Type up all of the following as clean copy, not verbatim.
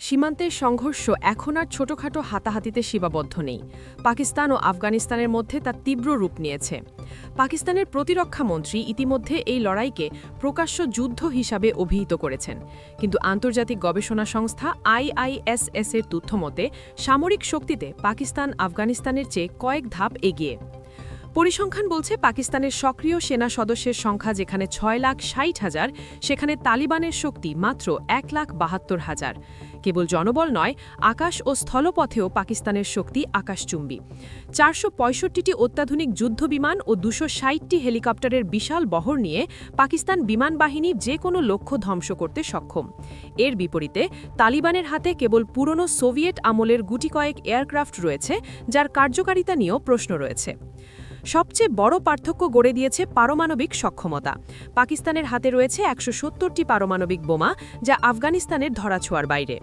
সীমান্তের সংঘর্ষ এখন আর ছোটখাটো হাতাহাতিতে সীমাবদ্ধ নেই। পাকিস্তান ও আফগানিস্তানের মধ্যে তা তীব্র রূপ নিয়েছে। পাকিস্তানের প্রতিরক্ষামন্ত্রী ইতিমধ্যে এই লড়াইকে প্রকাশ্য যুদ্ধ হিসাবে অভিহিত করেছেন, কিন্তু আন্তর্জাতিক গবেষণা সংস্থা IISS এর তথ্যমতে সামরিক শক্তিতে পাকিস্তান আফগানিস্তানের চেয়ে কয়েক ধাপ এগিয়ে। পরিসংখ্যান বলছে পাকিস্তানের সক্রিয় সেনা সদস্যের সংখ্যা যেখানে 6,60,000, সেখানে তালিবানের শক্তি মাত্র 1,72,000। কেবল জনবল নয়, আকাশ ও স্থলপথেও পাকিস্তানের শক্তি আকাশচুম্বী। 465টি অত্যাধুনিক যুদ্ধবিমান ও 260টি হেলিকপ্টারের বিশাল বহর নিয়ে পাকিস্তান বিমান বাহিনী যে কোনো লক্ষ্য ধ্বংস করতে সক্ষম। এর বিপরীতে তালিবানের হাতে কেবল পুরনো সোভিয়েত আমলের গুটি কয়েক এয়ারক্রাফট রয়েছে, যার কার্যকারিতা নিয়েও প্রশ্ন রয়েছে। সবচেয়ে বড় পার্থক্য গড়ে দিয়েছে পারমাণবিক সক্ষমতা। পাকিস্তানের হাতে রয়েছে 170টি পারমাণবিক বোমা, যা আফগানিস্তানের ধরাছোঁয়ার বাইরে।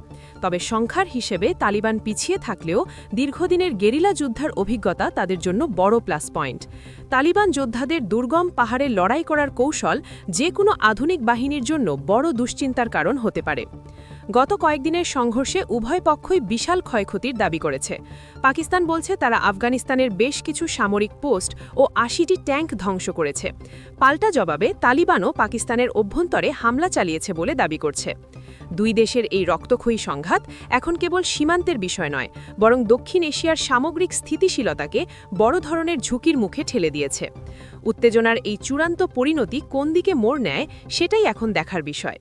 তবে সংখ্যার হিসেবে তালিবান পিছিয়ে থাকলেও দীর্ঘদিনের গেরিলা যুদ্ধের অভিজ্ঞতা তাদের জন্য বড় প্লাস পয়েন্ট। তালিবান যোদ্ধাদের দুর্গম পাহাড়ে লড়াই করার কৌশল যে কোনো আধুনিক বাহিনীর জন্য বড় দুশ্চিন্তার কারণ হতে পারে। গত কয়েকদিনের সংঘর্ষে উভয় পক্ষই বিশাল ক্ষয়ক্ষতির দাবি করেছে। পাকিস্তান বলছে তারা আফগানিস্তানের বেশ কিছু সামরিক পোস্ট ও 80টি ট্যাঙ্ক ধ্বংস করেছে। পাল্টা জবাবে তালিবানও পাকিস্তানের অভ্যন্তরে হামলা চালিয়েছে বলে দাবি করছে। দুই দেশের এই রক্তক্ষয়ী সংঘাত এখন কেবল সীমান্তের বিষয় নয়, বরং দক্ষিণ এশিয়ার সামগ্রিক স্থিতিশীলতাকে বড় ধরনের ঝুঁকির মুখে ঠেলে দিয়েছে। উত্তেজনার এই চূড়ান্ত পরিণতি কোন দিকে মোড় নেয়, সেটাই এখন দেখার বিষয়।